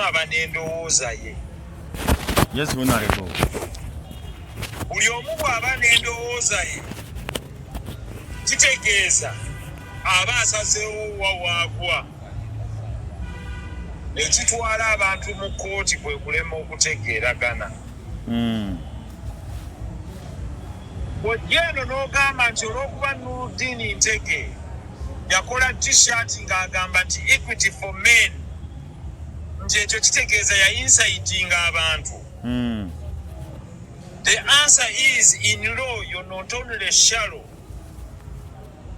aba n'endowooza ye. Yes, Nsereko. Buli omu bw'aba n'endowooza ye kitegeeza aba asazeewo wawaagwa. Ekitwala abantu mu kkooti kwe kulema okutegeeragana. Bw'ojja eno n'ogamba nti olw'okuba Nuruddin Ntege yakola t-shirt ng'agamba nti equity for men, nti ekyo kitegeeza ya incitinga abantu. The answer is, in law, you're not only shallow,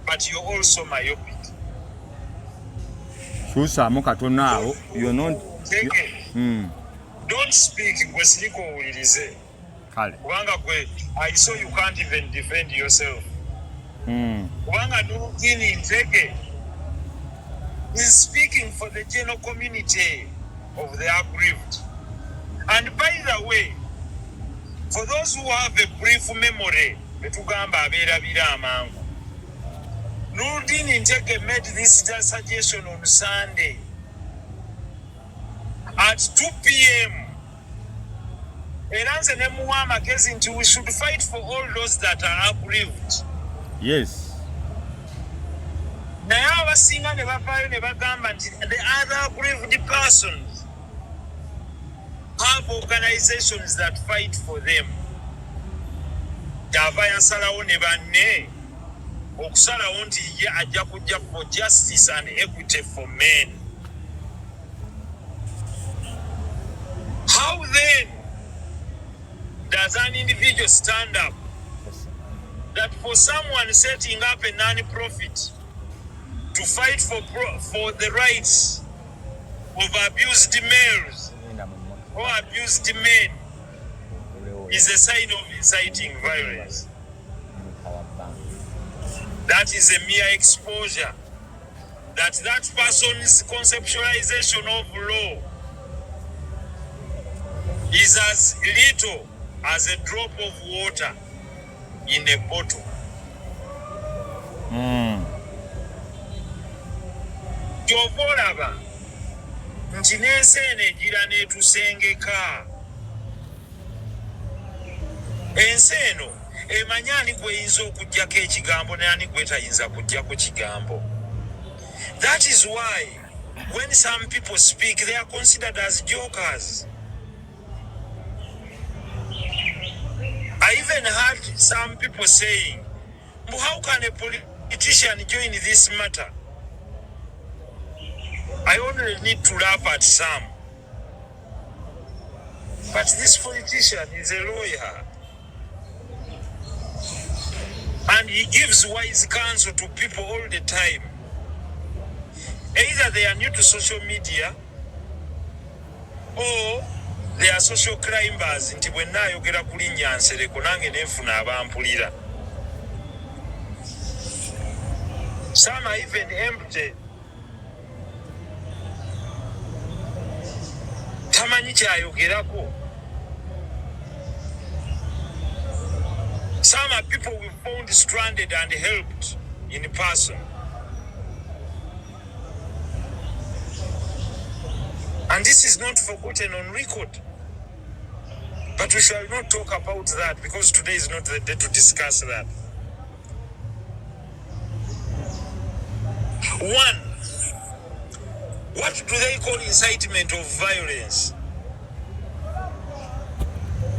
but you're also myopic. Susamo katona awo, you're not. Don't speak gwe siriko owulirize. Kale. Kubanga gwe, I saw you can't even defend yourself. Kubanga Nuruddin Ntege is speaking for the general community of the aggrieved. And by the way, for those who have a brief memory, betugamba abeerabira amangu, Nuruddin Ntege made this suggestion on Sunday at 2 p.m. Era nze ne muwa amagezi nti we should fight for all those that are aggrieved. Yes. Naye abasinga ne bavaayo ne bagamba nti the other aggrieved persons have organizations that fight for them. Yava yasalawo ne banne okusalawo nti ye ajja kujja for justice and equity for men. How then does an individual stand up that for someone setting up a non-profit to fight for the rights of abused males or abused men is a sign of inciting violence? That is a mere exposure that person's conceptualization of law is as little as a drop of water in a bottle. Kyovolaba nti n'ensi eno egira n'etusengeka. Ensi eno emanya ani gweyinza okuggyako ekigambo n'ani gwetayinza kuggyako kigambo. That is why when some people speak, they are considered as jokers. I even heard some people saying, how can a politician join this matter? I only need to laugh at some. But this politician is a lawyer. And he gives wise counsel to people all the time. Either they are new to social media or they are social climbers. Nti bwe nnaayogera ku linnya Nsereko nange nenfuna abampulira. Some are even empty. Tamanyi kyayogerako. Some are people we found stranded and helped in person. And this is not forgotten on record. But we shall not talk about that because today is not the day to discuss that. One, what do they call incitement of violence?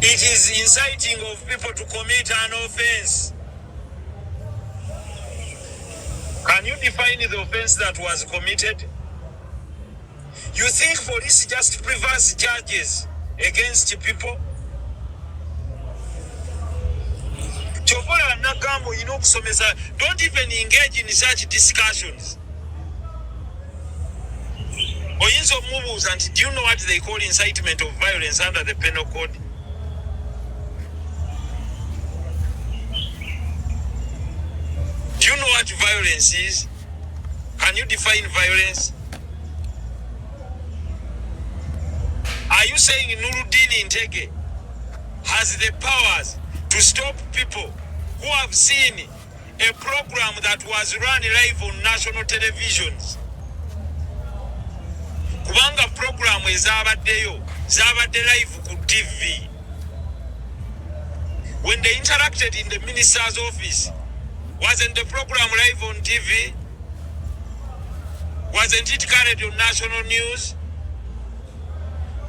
It is inciting of people to commit an offense. Can you define the offense that was committed? You think police just preverse charges against people? Chobola nagambo, you know, don't even engage in such discussions. Oyinzo moves, and do you know what they call incitement of violence under the penal code? Do you know what violence is? Can you define violence? Are you saying Nuruddin Ntege has the powers to stop people who have seen a program that was run live on national televisions kubanga program ezabaddeyo zabadde live ku TV. When they interacted in the minister's office, wasn't the program live on TV? Wasn't it carried on national news?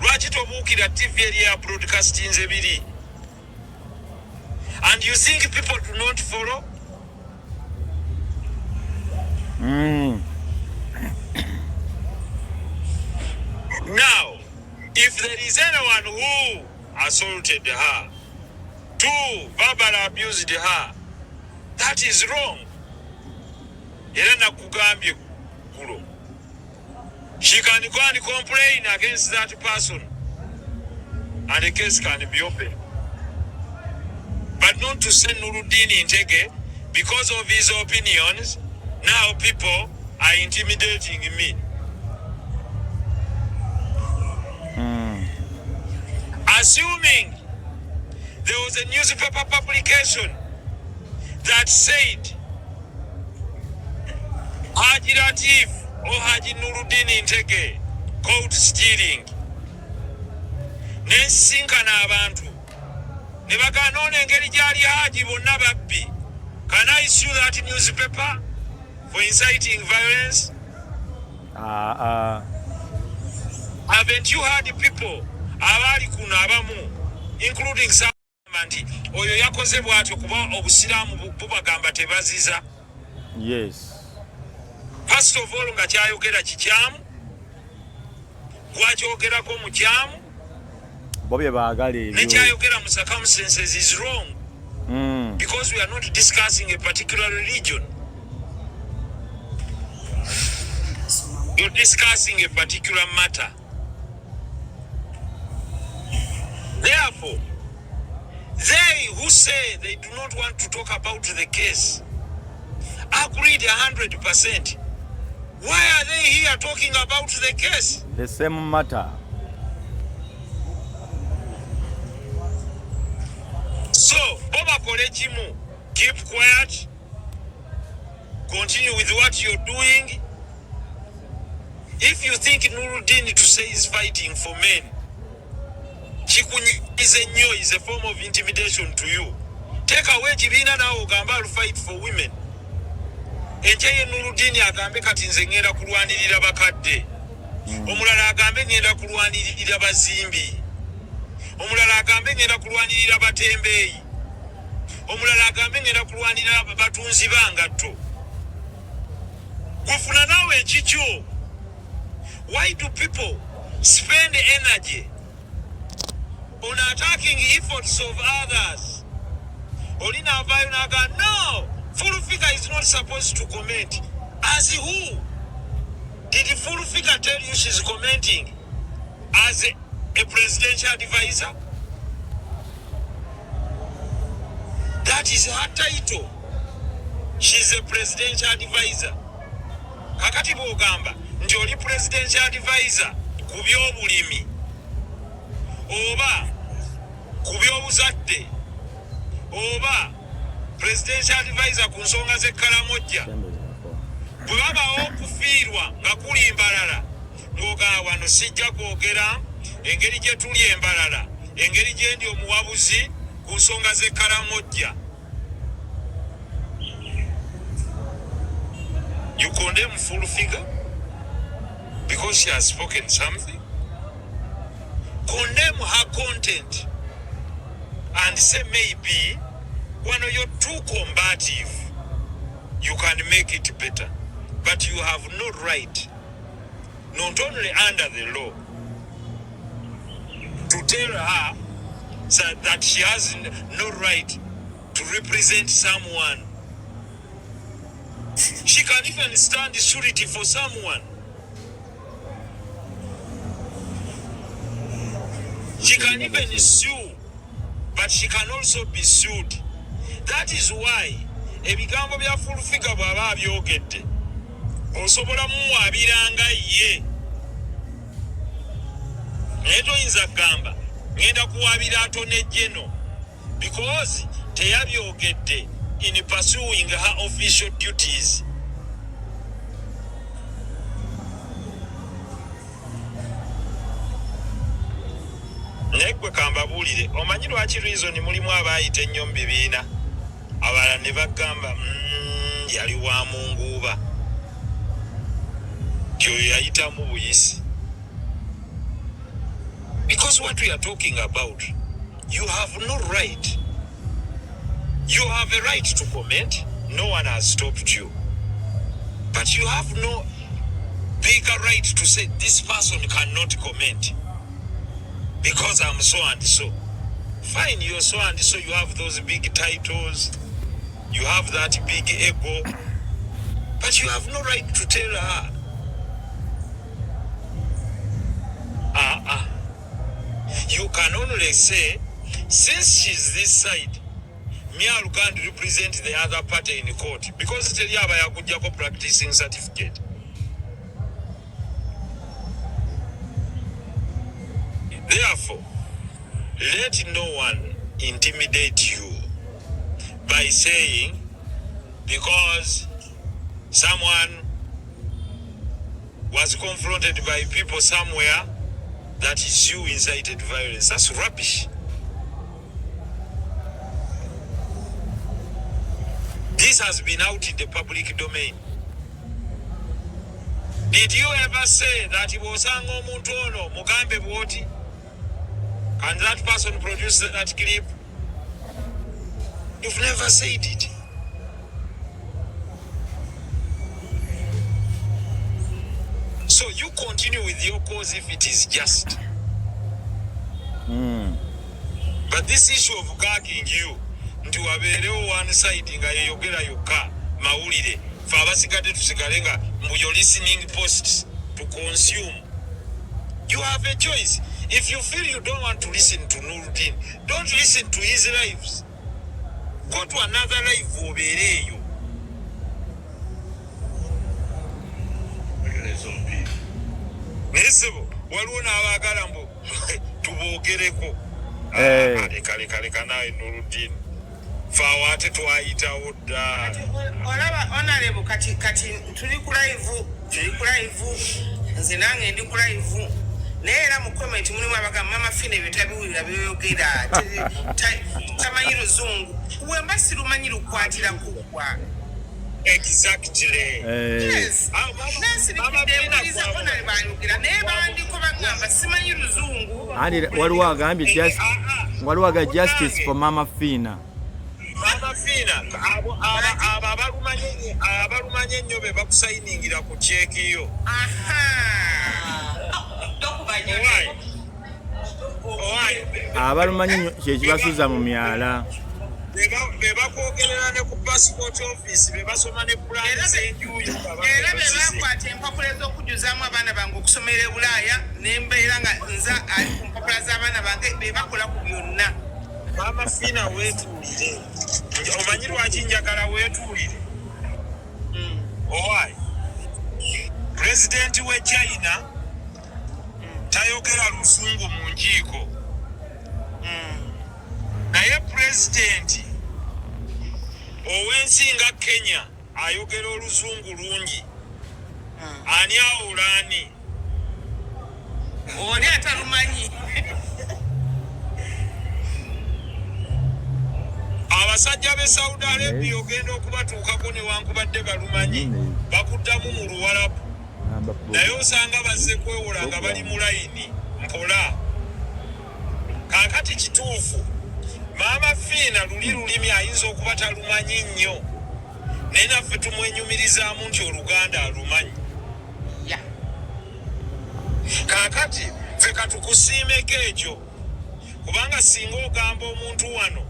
Lwaki tobuukira TV eri broadcasting ebiri? And you think people do not follow? Now, if there is anyone who assaulted her, two, verbally abused her, that is wrong. Era nakugambye kulo. She can go and complain against that person, and the case can be open. But not to send Nuruddin Ntege because of his opinions. Now people are intimidating me. Assuming there was a newspaper publication that said Hajji Latif or Hajji Nuruddin Ntege caught stealing. Nesinkana abantu. Nebagana ono engeri gyali Hajji bonna babbi. Can I sue that newspaper for inciting violence? Haven't you heard the people abali kuno abamu, including some nti oyo yakoze bwatyo kuba obusiraamu bubagamba tebaziza? Yes. First of all, nga kyayogera kikyamu, gwakyogerako mukyamu, Bobye baagala ebyo. Nekyayogera mu circumstances is wrong. Because we are not discussing a particular religion. You're discussing a particular matter. Therefore, they who say they do not want to talk about the case agreed 100%. Why are they here talking about the case? The same matter. So, Boba Kolechimu, keep quiet. Continue with what you're doing. If you think Nuruddin to say is fighting for men, Chikunyize Nyoo is a form of intimidation to you. Take away Jibina now Gamba will fight for women. Encheye Nuruddin agambe kati nze ngenda kulwanirira bakadde. Omulala agambe ngenda kulwanirira bazimbi. Omulala agambe ngenda kulwanirira batembeeyi. Omulala agambe ngenda kulwanirira batunzi bangatto. Gufuna nawe ekikyo. Why do people spend energy on attacking efforts of others? Olina avayo naga, no, full figure is not supposed to comment. As who? Did the full figure tell you she's commenting as a presidential advisor? That is her title. She's a presidential advisor. Kakati bogamba nti oli presidential advisor ku byobulimi oba ku byobuzadde oba presidential advisor ku nsonga z'ekkalamojja. Bwe babawo okufiirwa nga kuli embalala ng'ogamba wano sijja kwogera engeri gye tuli embalala, engeri gye ndi omuwabuzi ku nsonga z'ekkalamojja. You condemn full figure because she has spoken something? Condemn her content and say maybe when you're too combative, you can make it better. But you have no right, not only under the law, to tell her that she has no right to represent someone. She can even stand surety for someone. She can even sue, but she can also be sued. That is why ebigambo bya full figure bw'aba abyogedde osobola mumuwaabiranga ye. Naye toyinza kugamba ngenda kuwaabira Attorney General because teyabyogedde in pursuing her official duties. naye gwe kambabuulire omanyi lwaki reason mulimu abaayita ennyo mu bibiina abalala ne bagamba yali wa munguuba tyoyo yayitamu buyisi. Because what we are talking about, you have no right. You have a right to comment. No one has stopped you. But you have no bigger right to say this person cannot comment because I'm so and so. Fine, you're so and so, you have those big titles, you have that big ego, but you have no right to tell her, you can only say, since she's this side, Nyoo can't represent the other party in court because tell you about a practicing certificate. Therefore, let no one intimidate you by saying because someone was confronted by people somewhere that is you incited violence. That's rubbish. This has been out in the public domain. Did you ever say that he was omuntu ono mugambe bwoti? And that person produced that clip? You've never said it. So you continue with your cause if it is just. But this issue of gagging you, nti wabeerewo one side nga yeyogera yokka mawulire fe abasigadde tusigalenga mbu your listening posts to consume. You have a choice. If you feel you don't want to listen to Nuruddin, don't listen to his lives. Go to another life obeereeyo. Nesebo waliwo n'abaagala mbu tuboogereko. Leka nawe Nuruddin. Fawate twayitawo dda. Olaba honorable kati tuli ku live nze nange ndi ku live naye era mu comment mulimu abagamba mama Fine betabiwulira byogera tamanyi luzungu wemba sirumanyi lukwatira kugwa. Exactly. Yes. Nansi nikudeburiza honorable bayogera naye bandiko bagamba simanyi luzungu. Andi waliwo agambye justice for Mama Fina. Mama Fina abalumanye ennyo be bakusayiningira ku cheeki yo. Abalumanye nnyo kye kibasuza mu myala. Be bakwogerera ne ku passport office be basoma ne plans enjuuyi. Era be bakwata empapula ez'okujjuzaamu abaana bange okusomera e Bulaaya n'embeera nga nza ali ku mpapula z'abaana bange be bakola ku byonna. Mama Fina weetuulire. Omanyi lwaki njagala weetuulire? Owaayi. Pulezidenti w'e China tayogera lusungu mu nkiiko. Naye pulezidenti ow'ensi nga Kenya ayogera oluzungu lungi. Ani awulaani? Oli atalumanyi. Abasajja be Saudi Arabia ogenda okubatuukako newankubadde balumanyi bakuddamu mu Luwarabu. Naye osanga bazze kwewola nga bali mu layini mpola. Kaakati kituufu Mama Fina lulimi ayinza okuba talumanyi nnyo. Naye naffe tumwenyumirizaamu nti Oluganda alumanyi. Kaakati ffe katukusiimeko ekyo. Kubanga singa ogamba omuntu wano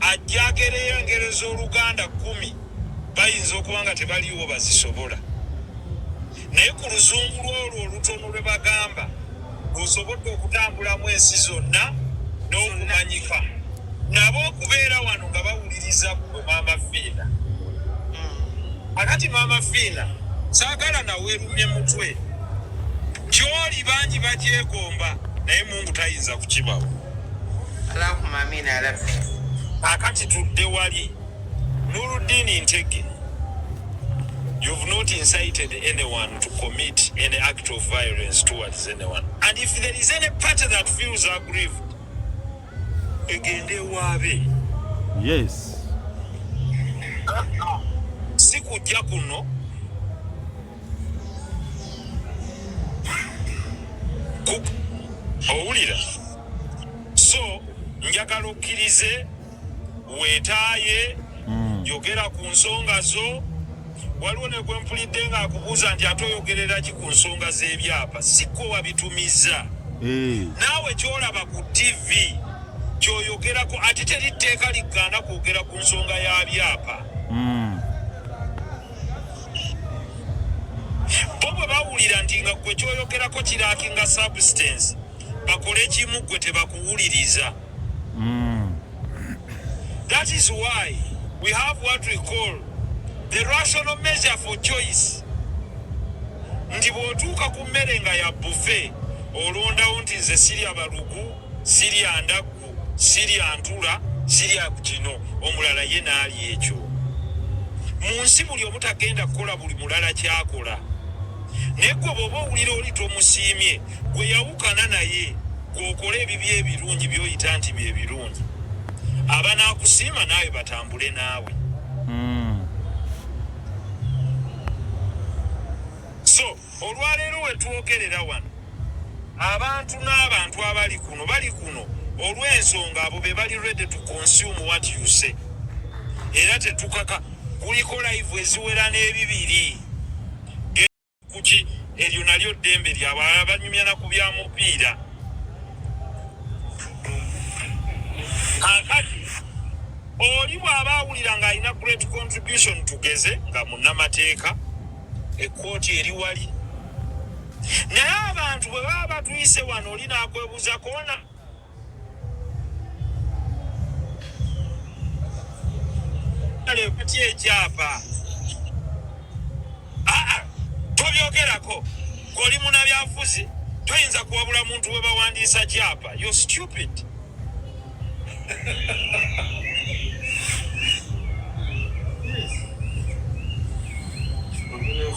ajja agereyo engero z'Oluganda 10 bayinza okuba nga tebaliwo bazisobola. Naye ku luzungu lwolwo olutono lwe bagamba lusobodde okutambulamu ensi zonna n'okumanyika. Nabo okubeera wano nga bawuliriza ku Mama Fina. Akati Mama Fina saagala naweerumye mutwe. Kyoli bangi bakyegomba naye Mungu tayinza kukibawo. Allahumma amin ya rabbi. Akati tudde wali Nuruddin Ntege, you've not incited anyone to commit any act of violence towards anyone. And if there is any party that feels aggrieved, egende waabe. Yes. Si kujja kuno owulira. So njagala okkirize weetaaye yogera ku nsonga zo. Waliwo ne gwe mpulidde ng'akubuuza nti ate oyogerera ki ku nsonga z'ebyapa. Sikko wabitumiza. Naawe kyolaba ku TV kyoyogerako ate teri tteeka ligaana kwogera ku nsonga ya byapa. Bo bwe bawulira nti nga gwe kyoyogerako kiraakinga substance bakole kimu gwe tebakuwuliriza. That is why we have what we call the rational measure for choice. Nti bw'otuuka ku mmere nga ya buffet olondawo nti nze sirya balugu, sirya ndaggu, sirya ntula, sirya kino, omulala ye n'ali ekyo. Mu nsi buli omu tagenda kukola buli mulala kyakola. Naye gwe bw'oba owulira oli tomusiimye, gwe yawukana naye, gw'okola ebibi ebirungi by'oyita nti bye birungi. Aba n'akusiima naawe batambule naawe. So olwaleero we twogerera wano abantu n'abantu abali kuno olw'ensonga abo be bali ready to consume what you say. Era tetukaka kuliko live eziwera n'ebibiri kuki eryo nalyo ddembe lyabo abanyumya na ku bya mupiira. Kakati oli bw'aba awulira ng'alina great contribution tugeze nga munnamateeka ekkooti eri wali. Naye abantu bwe baba batuyise wano oli n'akwebuuza koona alekuti ekyapa tobyogerako goli munabyafuzi toyinza kuwabula muntu we bawandiisa kyapa. You're stupid.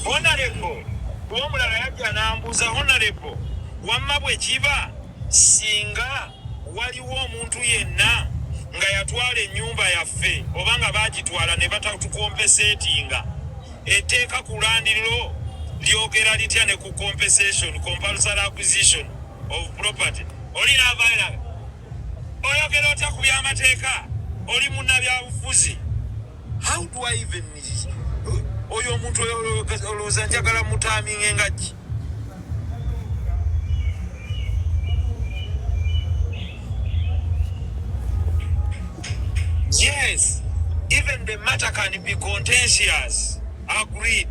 Honorable omulala yajja n'ambuuza honorable wamma bwe kiba singa waliwo omuntu yenna nga yatwala ennyumba yaffe oba nga baagitwala ne batatukompesetinga etteeka ku landiriro lyogera litya ne ku compensation compulsory acquisition of property oli n'avaira oyogera otya ku by'amateeka oli munnabyabufuzi. How do I even oyo omuntu olowooza njagala mutaaminga engagi? Yes, even the matter can be contentious. Agreed.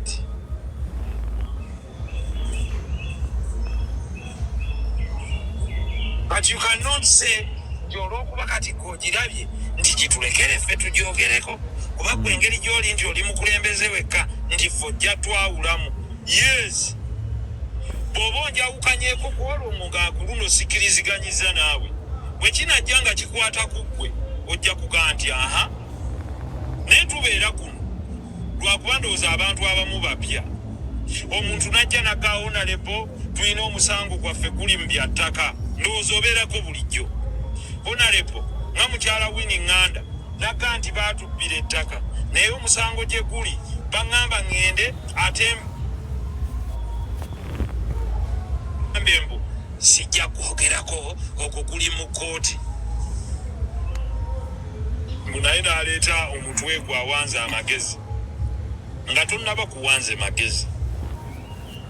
But you cannot say olw'okuba kati koogirabye nti kitulekere ffe tugyogereko kuba gwe engeri gy'oli nti oli mukulembeze wekka nti ffe ojja twawulamu. Yes, bw'oba onjawukanyeeko ku olwo nga ku luno sikiriziganyiza naawe bwe kinajja nga kikwata ku ggwe ojja kugaa nti aha. Naye tubeera kuno lwakuba ndowooza abantu abamu bapya. Omuntu najja nagaawo nalebo tulina omusango gwaffe guli mu bya ttaka ndowooza obeerako bulijjo. Honorable nga mukyala Winnie Nganda naga nti baatubbira ettaka naye omusango gye guli baŋŋamba ŋŋende ate mbu sijja kwogerako okwo guli mu kkooti. Naye n'aleeta omutwe gwe awanze amagezi nga tonnaba kuwanze magezi.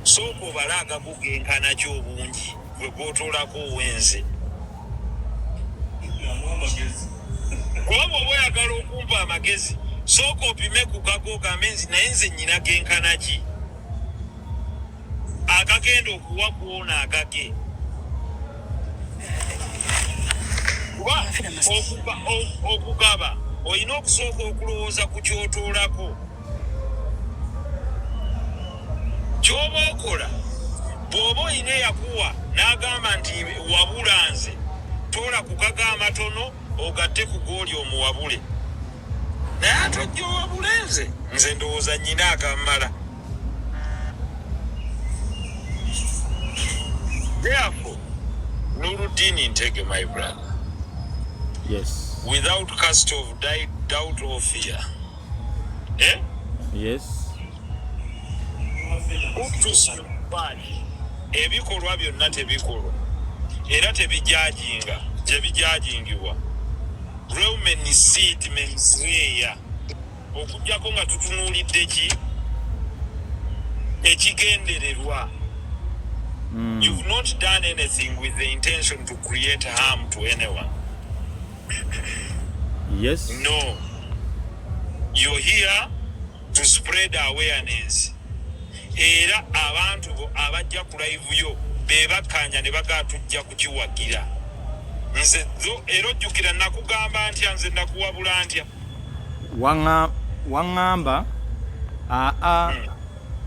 Sooka obala agagugenkana ky'obungi gwe gw'otoolako owenze. Kuba bw'oba oyagala okumpa amagezi sooka opime ku gago gambe nzi naye nze nnyina genkana ki agagenda okuwa kwona agage. Kuba okugaba olina okusooka okulowooza ku kyotoolako. Ky'oba okola bw'oba olina eyakuwa n'agamba nti wabula nze toola ku gaga amatono ogatte ku gooli omuwabule. Naye ate ojja owabule nze ndowooza nnyina akammala. Therefore, Nuruddin Ntege, my brother, Yes. Without cast of doubt or fear. Eh? Yes. Ebikolwa byonna tebikolwa era tebijajinga gye bijajingibwa Roman statements reya okujjako nga tutunuulidde ki ekigendererwa. You've not done anything with the intention to create harm to anyone. Yes. No. You're here to spread awareness. Era abantu abajja ku live yo bebakanya ne bagatujja kukiwagira. Nze era ojjukira nakugamba ntya nze nakuwabula ntya. Wangamba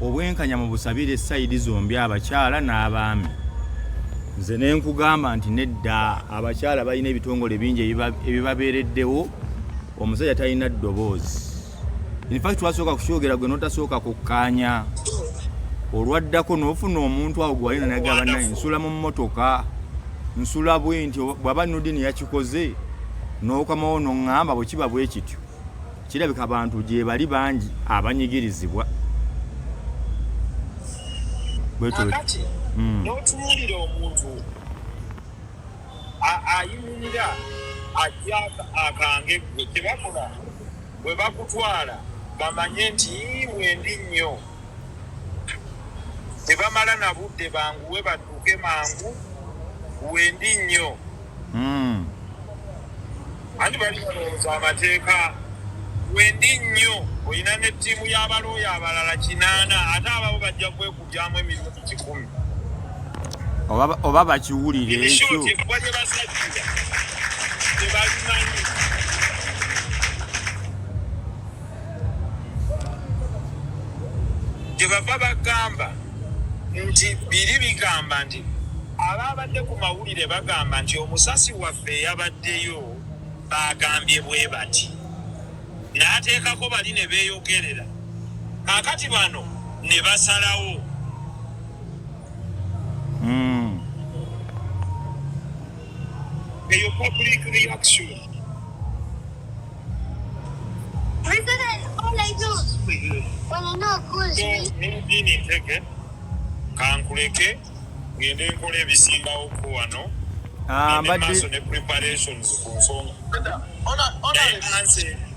obwenkanya mu busabire sayidi zombi abakyala n'abaami. Nze ne nkugamba nti nedda abakyala balina ebitongole bingi ebibabeereddewo omusajja talina ddoboozi. In fact twasooka kukyogera gwe notasooka kukkaanya. Olwaddako n'ofuna omuntu awo gwalina nagamba naye nsula mu mmotoka nsula bwe nti bw'aba Nudini yakikoze n'okamawo n'oŋŋamba bwe kiba bwe kityo kirabika abantu gye bali bangi abanyigirizibwa. Akati n'otunuulira omuntu ayimirira ajja akange gwe tebakola bwe bakutwala bamanye nti wendi nnyo tebamala na budde banguwe badduke mangu wendi nnyo. Andi bali balowooza amateeka wendi nnyo olina ne ttiimu y'abalooya abalala 8 ate ababo bajja kwekubyamu emirimu 10 oba bakiwulire ekyo ekikuba gye basajjira tebabimanyi. Gye bava bagamba nti biri bigamba nti ababadde ku mawulire bagamba nti omusasi waffe yabaddeyo bagambye bwe bati n'ateekako bali ne beeyogerera kakati bano ne basalawo. Eyo public reaction. Nindini ntege kankuleke ngende nkola ebisingawo ku wano maaso ne preparations ku nsonga.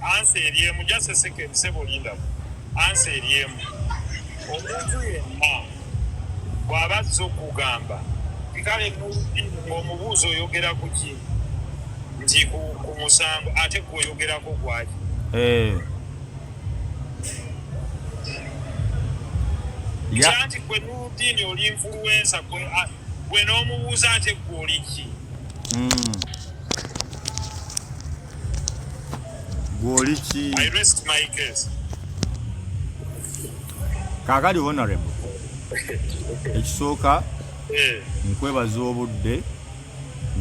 Anse eriemu just a second sebo linda anse eriemu omuntu yenna bw'aba azze okugamba kale omubuuzo oyogera ku ki nti ku musango ate gweoyogerako gwaki. Nti gwe Nudini oli influencer gwe n'omubuuza ate gwe oli ki? Gwoliki. I rest my case. Kakali honorable. Ekisooka nkwebaza obudde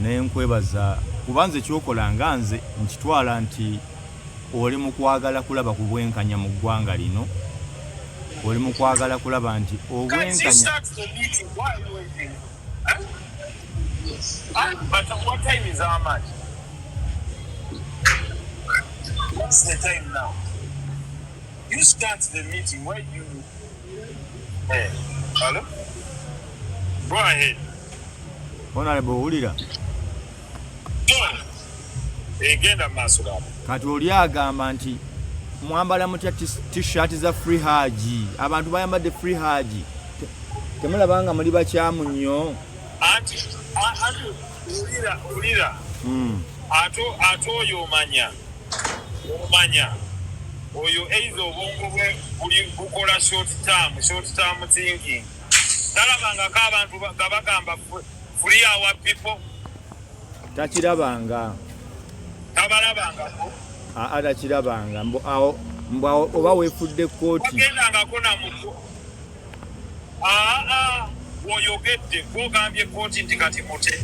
ne nkwebaza kubanze kyokola nga nze nkitwala nti oli mu kwagala kulaba ku bwenkanya mu ggwanga lino. Oli mu kwagala kulaba nti obwenkanya. But what time is our match? What's the time now? You start the meeting where you. Hey, hello? Go ahead. Honorable Ulira. Egenda masula. Kati oli agamba nti mwambala mutya t-shirt za free Hajji. Abantu bayambadde free Hajji. Temulabanga muli bakyamu nnyo. Anti Ulira. Ato oyo omanya oyo either obwongo bwe buli bukola short term thinking. Talabanga k'abantu bagamba free our people. Takirabanga. Tabalabangako. Takirabanga. Mbwa oba weefudde kooti. Wagendangako na muko. Woyogedde gwogambye kooti nti kati mute.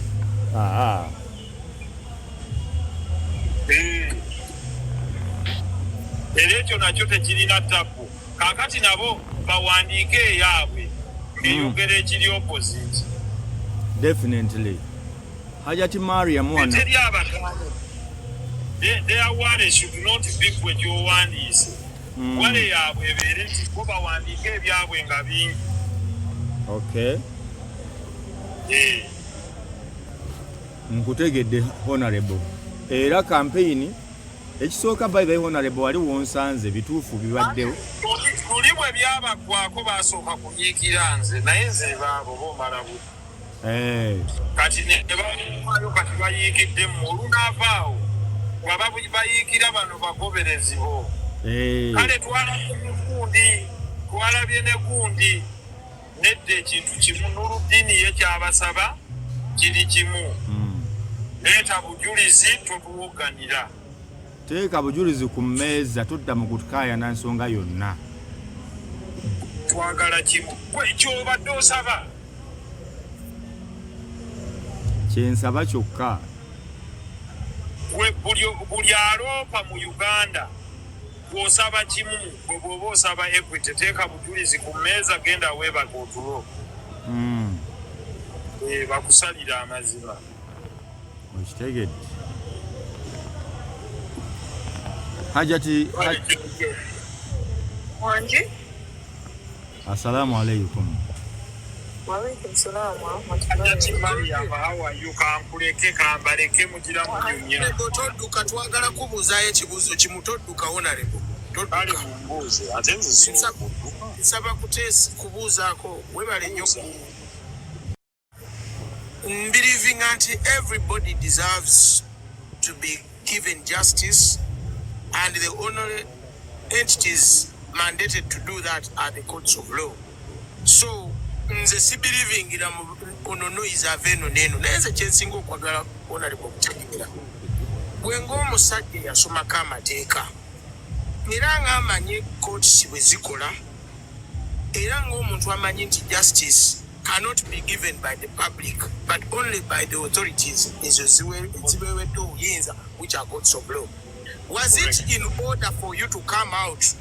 Era ekyo nakyo tekirina tabu. Kakati nabo bawandiike eyaabwe beyogera ekiri opposite. Definitely. Hajjat Mariam wana. their wale should not be when you want is. Wale yabwe ebeere nti bo bawandiika ebyabwe nga bingi. Okay. Nkutegedde honorable. Era campaign ekisooka by the honorable wali wonsanze bituufu bibaddewo. Tuli bwe byabaggwako basooka kunyiikira nze naye nze baabo boomala buti. Kati ne baayo kati bayiikidde mu olunaavaawo waba bayiikira bano bagoberezi bo. Kale twalabye ne gundi nedda ekintu kimu Nuruddin ye kyabasaba kiri kimu. Leeta bujulizi totuwoganira. Teeka bujulizi ku mmeeza todda mu kutukaayana nsonga yonna. Twagala kimu. Gwe ky'obadde osaba. Kyensaba kyokka. Gwe buli aloopa mu Uganda bw'osaba kimu gwe bw'oba osaba equity teeka bujulizi ku mmeeza genda weebaga otulo. Bakusalira amazima. Okitegedde. Hajjati. Wanji? Assalamu alaikum. Walaikum salam. Hajjati Mariam, how are you? Kamkuleke kambaleke mugira munyunya. Todduka twagala kubuuzaayo ekibuuzo kimu todduka honorable. Kale mumbuuze ate nze nsaba kubuuzaako webale nnyo. Believing that everybody deserves to be given justice, and the only entities mandated to do that are the courts of law. So, nze si believing ira ono noise aveno neno. Neze kyensinga okwagala honorable okutegeera. Bwe ng'omusajja yasomako amateeka era ng'amanyi courts bwe zikola era ng'omuntu amanyi nti justice cannot be given by the public but only by the authorities ezo ziweweddde obuyinza which are courts of law. Was it in order for you to come out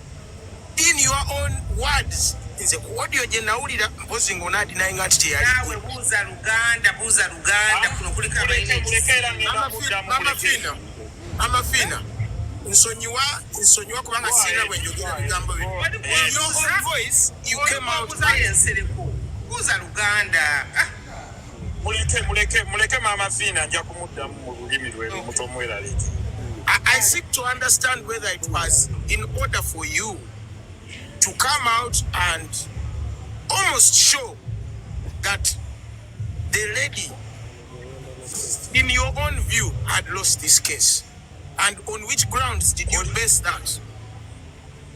in your own words? Nze ku audio gye nawulira mpozi ng'onaadinayinga nti teyali. Naawe buuza Luganda kuno kuliko Amafina nsonyiwa kubanga sirina bwe njogera ebigambo bino. In your own voice you came out. Nsereko buuza Luganda. muleke mama Fina nja kumuddamu mu lulimi lwe mutomweraleke. I seek to understand whether it was in order for you to come out and almost show that the lady, in your own view, had lost this case. And on which grounds did you base that?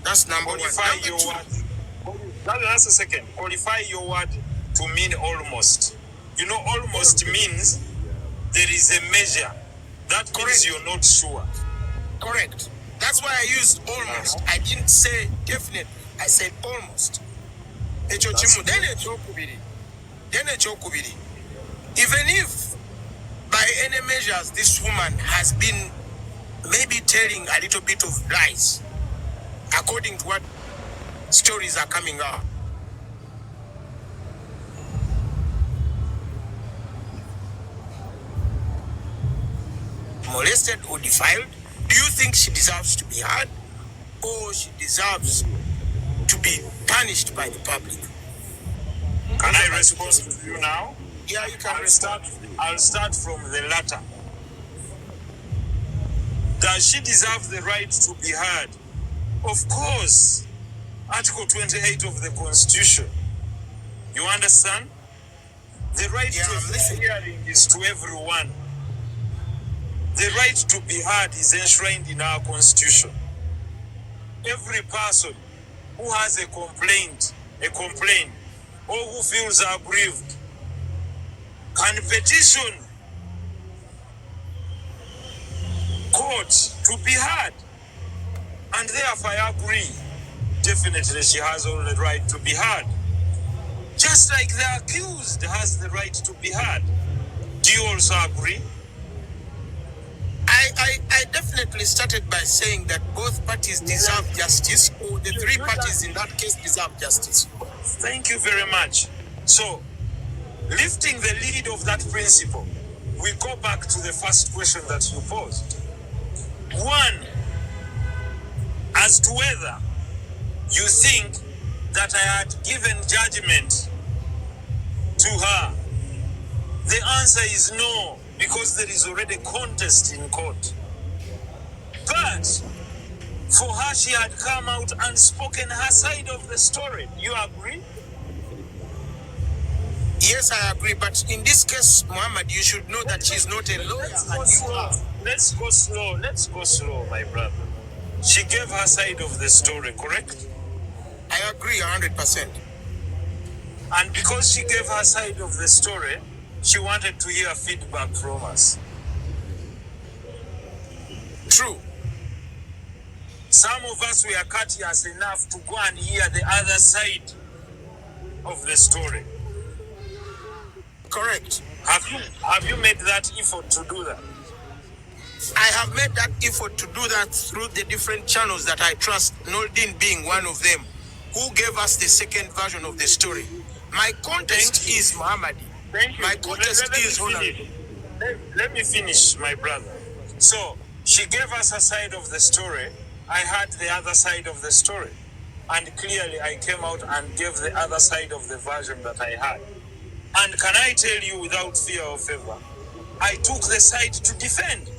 That's number one. Qualify your word. That's a second. Qualify your word to mean almost. You know, almost means there is a measure. That means you're not sure. Correct. That's why I used almost. I didn't say definitely. I said almost. Then ekyokubiri. Even if by any measures this woman has been maybe telling a little bit of lies, according to what stories are coming out. Molested or defiled, do you think she deserves to be heard or she deserves to be punished by the public? Can I respond to you now? Yeah, you can I'll start from the latter. Does she deserve the right to be heard? Of course. Article 28 of the Constitution. You understand? The right to hearing is to everyone. The right to be heard is enshrined in our Constitution. Every person who has a complaint, or who feels aggrieved, can petition court to be heard. And therefore I agree, definitely she has all the right to be heard. Just like the accused has the right to be heard. Do you also agree? I definitely started by saying that both parties deserve justice, or the three parties in that case deserve justice. Thank you very much. So, lifting the lead of that principle, we go back to the first question that you posed. One, as to whether you think that I had given judgment to her. The answer is no, because there is already contest in court. But for her, she had come out and spoken her side of the story. You agree? Yes, I agree. But in this case, Muhammad, you should know that she's not a lawyer. Let's go slow. Let's go slow, my brother. She gave her side of the story, correct? I agree 100%. And because she gave her side of the story, she wanted to hear feedback from us. True. Some of us were courteous enough to go and hear the other side of the story. Correct. Have you made that effort to do that? I have made that effort to do that through the different channels that I trust, Noldin being one of them, who gave us the second version of the story. My contest is Muhammad. Thank you. My contest is finish. Let me finish, my brother. So, she gave us a side of the story. I had the other side of the story. And clearly, I came out and gave the other side of the version that I had. And can I tell you without fear or favor, I took the side to defend.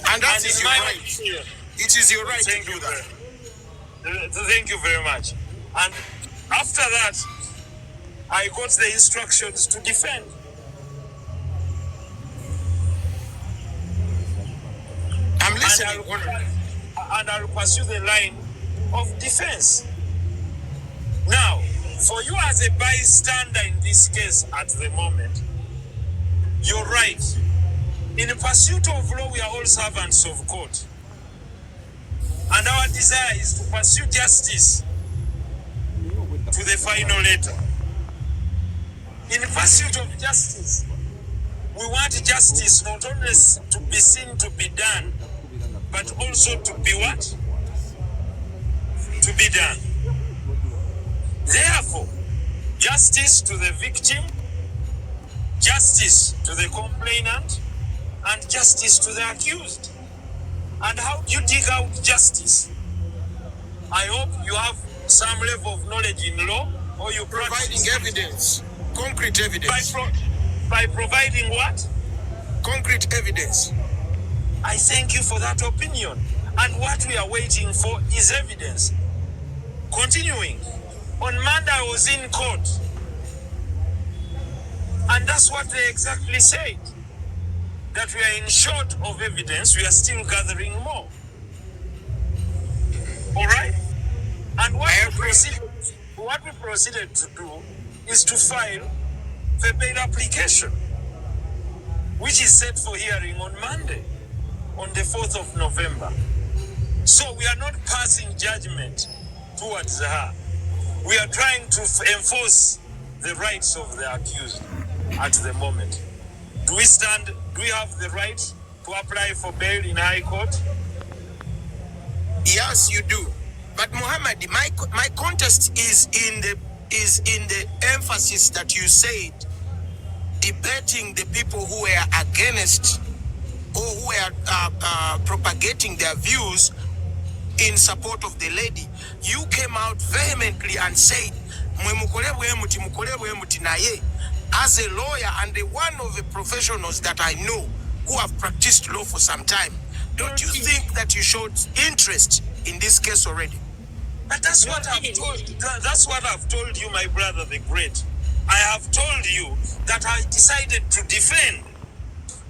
And that is your right. It is your right to do that. Thank you very much. And after that, I got the instructions to defend. I'm listening. And I'll pursue the line of defense. Now, for you as a bystander in this case at the moment, you're right. In pursuit of law, we are all servants of court. And our desire is to pursue justice to the final letter. In pursuit of justice, we want justice not only to be seen to be done, but also to be what? To be done. Therefore, justice to the victim, justice to the complainant, and justice to the accused. And how do you dig out justice? I hope you have some level of knowledge in law, or you providing evidence, concrete evidence. By providing what? Concrete evidence. I thank you for that opinion. And what we are waiting for is evidence. Continuing, on Monday I was in court. And that's what they exactly said. That we are in short of evidence, we are still gathering more. All right? And what we proceeded to do is to file the bail application, which is set for hearing on Monday, on the 4th of November. So we are not passing judgment towards her. We are trying to enforce the rights of the accused at the moment. Do we have the right to apply for bail in High Court? Yes, you do. But Muhammad, my contest is in the emphasis that you said, debating the people who were against or who were propagating their views in support of the lady. You came out vehemently and said, as a lawyer and one of the professionals that I know who have practiced law for some time, don't you think that you showed interest in this case already? But that's what I've told you, my brother, the great. I have told you that I decided to defend.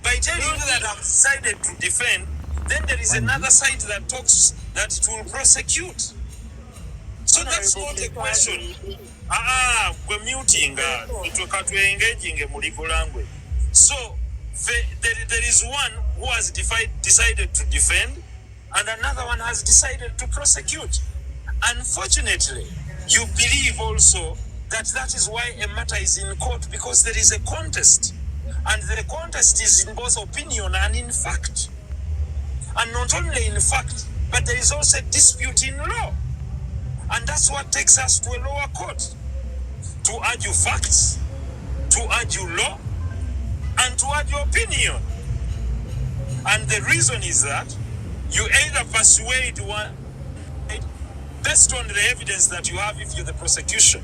By telling you that I've decided to defend, then there is another side that talks that it will prosecute. So that's not a question. We're muting. We're engaging in legal language. So there is one who has decided to defend, and another one has decided to prosecute. Unfortunately, you believe also that is why a matter is in court, because there is a contest. And the contest is in both opinion and in fact. And not only in fact, but there is also a dispute in law. And that's what takes us to a lower court. To argue facts, to argue law, and to argue opinion. And the reason is that you either persuade one based on the evidence that you have, if you're the prosecution,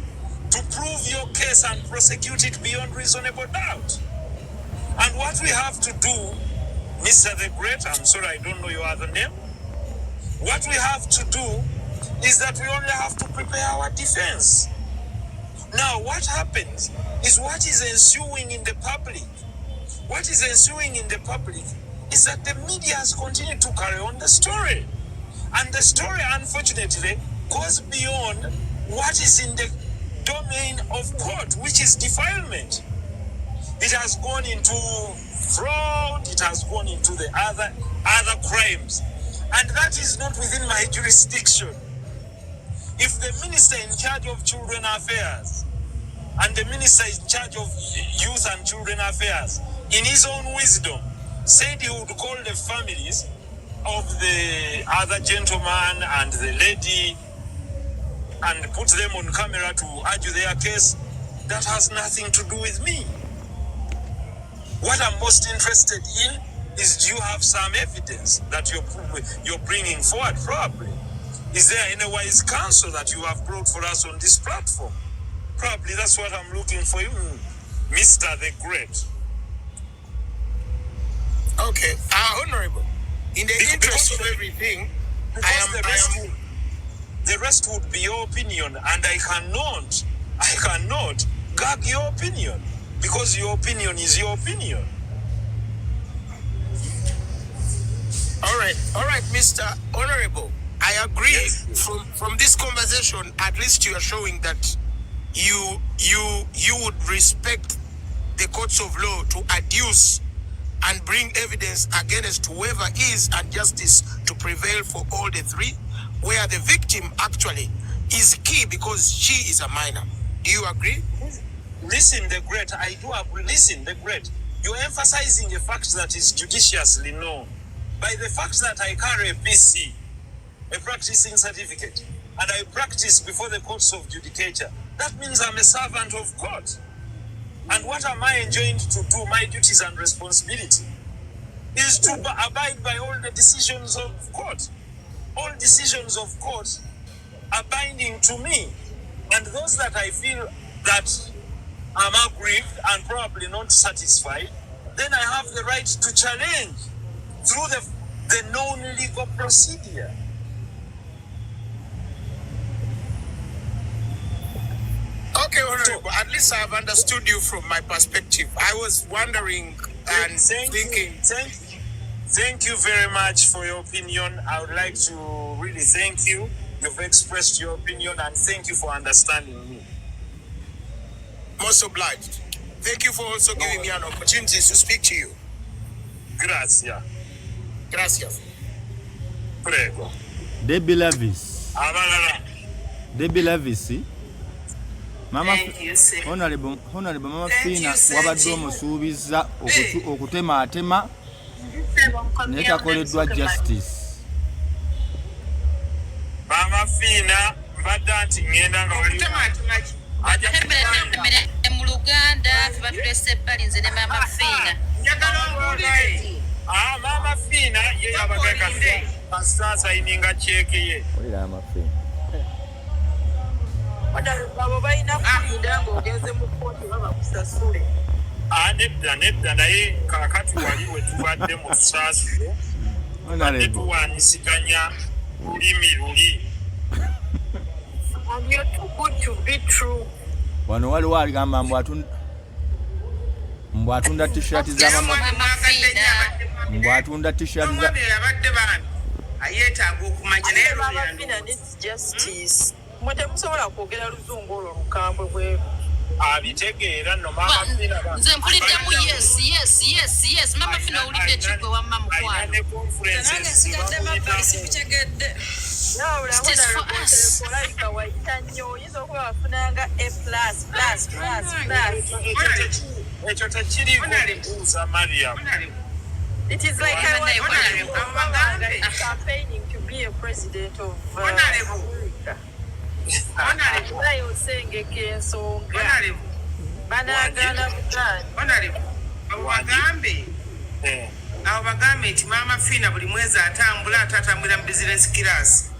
to prove your case and prosecute it beyond reasonable doubt. And what we have to do, Mr. the Great, I'm sorry I don't know your other name, what we have to do is that we only have to prepare our defense. Now, what happens is what is ensuing in the public. What is ensuing in the public is that the media has continued to carry on the story. And the story, unfortunately, goes beyond what is in the domain of court, which is defilement. It has gone into fraud, it has gone into the other crimes. And that is not within my jurisdiction. If the minister in charge of children affairs and the minister in charge of youth and children affairs, in his own wisdom, said he would call the families of the other gentleman and the lady and put them on camera to argue their case, that has nothing to do with me. What I'm most interested in is, do you have some evidence that you're bringing forward? Probably. Is there any wise counsel that you have brought for us on this platform? Probably that's what I'm looking for you, Mr. the Great. Okay, Honorable, in the interest of everything, the rest would be your opinion, and I cannot gag your opinion, because your opinion is your opinion. All right, Mr. Honorable, I agree. Yes. From this conversation, at least you are showing that you would respect the courts of law to adduce and bring evidence against whoever is, and justice to prevail for all the three, where the victim actually is key because she is a minor. Do you agree? Listen, the Great, I do agree. Listen, the Great, you're emphasizing a fact that is judicially known. By the fact that I carry a PC, a practicing certificate, and I practice before the courts of judicature, that means I'm a servant of court. And what am I enjoined to do? My duties and responsibility is to abide by all the decisions of court. All decisions of court are binding to me. And those that I feel that I'm aggrieved and probably not satisfied, then I have the right to challenge through the known legal procedure. Okay, Honorable, at least I have understood you from my perspective. I was wondering and thinking. Thank you very much for your opinion. I would like to really thank you. You've expressed your opinion, and thank you for understanding me. Most obliged. Thank you for also giving me an opportunity to speak to you. Gracias. Gracias. Prego. Debbie Lavis. Abalala. Debbie Lavis. Mama Honorable Mama Fina wabadde omusuubiza okutemaatema nekakoleddwa justice. Mama Fina mbadde nti ngenda nga wali mu Luganda batulese ebbali nze ne Mama Fina. Mama Fina ye yabaga kasasa ininga cheke ye. Olira Mama Fina. Abo balina kulinda ng'ogeze mu kkooti babakusasule. Nedda naye kaakati wali we tubadde mu tusaasire badde tuwanyisiganya luli. And you're too good to be true. Wano waliwo aligamba mbw atunda t-shirt za Mama mbw atunda t-shirt za yabadde bana ayeetaaga okumanya naye Mama Fina needs justice. Mwe temusobola kwogera luzungu olwo lukambwe bweru. Abitegeera no Mama Fina Nze mpuliddemu yes. Mama Fina owulidde ekigwe wamma mukwano. Nange sigadde mabbali sibitegedde. Like wayita nnyo oyinza okuba wafunanga A+++++. ekyo tekiriiko kubuuza Mariam. It is like I was campaigning to be a president of America. Osengeka ensonga banaagana butani. Wagambe awo bagambe nti maama Fina buli mwezi atambula mu business class.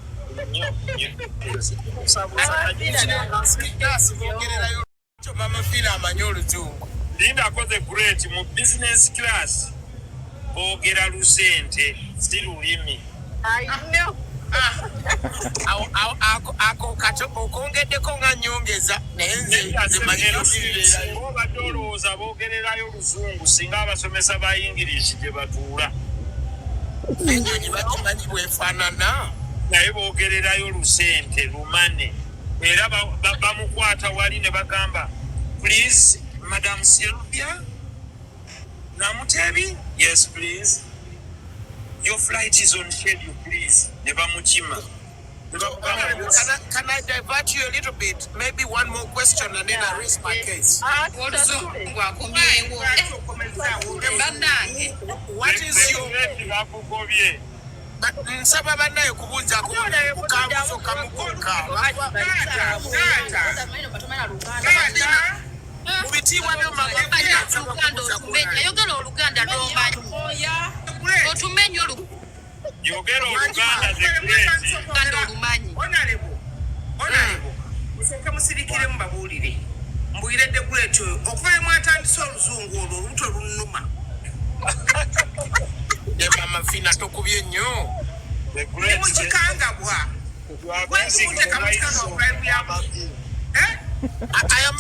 Mama Fina amanyi oluzungu. Linda akoze great mu business class. Boogera lusente si lulimi. I know. Ako kato okongeddeko nga nyongeza nenze obadde olowooza boogererayo oluzungu singa abasomesa ba English gye batuula. Ennyonyi bakimanyi bwefaanana naye boogererayo lusente lumane era bamukwata wali ne bagamba please Madam Sylvia Namutebi, yes please, your flight is on schedule please. Never muchima. Can I divert you a little bit? Maybe one more question and then I raise my case. What is your nsaba bannaye kubuuza kukambuzo kamukoka mubitiibwa ayogera Oluganda lw'omanyi otumenye yogera Oluganda Oluganda olumanyi musooke musirikire mubabuulire mbuyiredde guleti oyo okuva emu atandise oluzungu olwo olubuto lunnuma ne Mama Fina tokubye nnyo mukikangabwa I am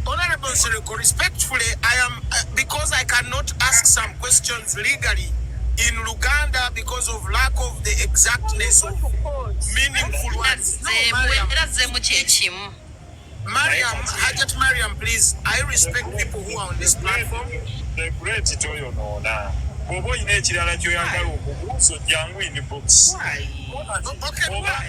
Honorable Nsereko, respectfully, I am because I cannot ask some questions legally in Luganda because of lack of the exactness of meaningful words. Mariam, Hajjat Mariam, please. I respect people who are on this platform. The great Toyo Nona. Bobo in ekirala kyoyagala okubuuza jangu inbox.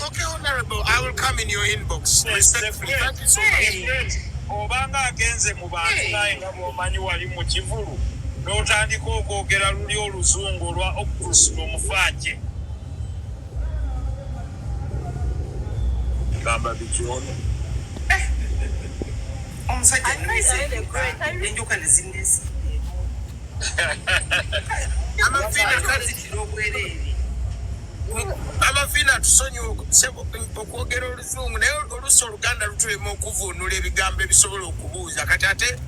Okay, Honorable, I will come in your inbox. Respectfully, thank you so much. Obanga agenze mu bantu naye nga bw'omanyi wali mu kivulu n'otandika okwogera luli oluzungu olwa Optus n'omufaaje. Gamba bikyono. Omusajja n'enjoka ne zindesi. Amafina tusonyiwe okwogera oluzungu naye oluusi Oluganda lutulema okuvuunula ebigambo ebisobola okubuuza kati ate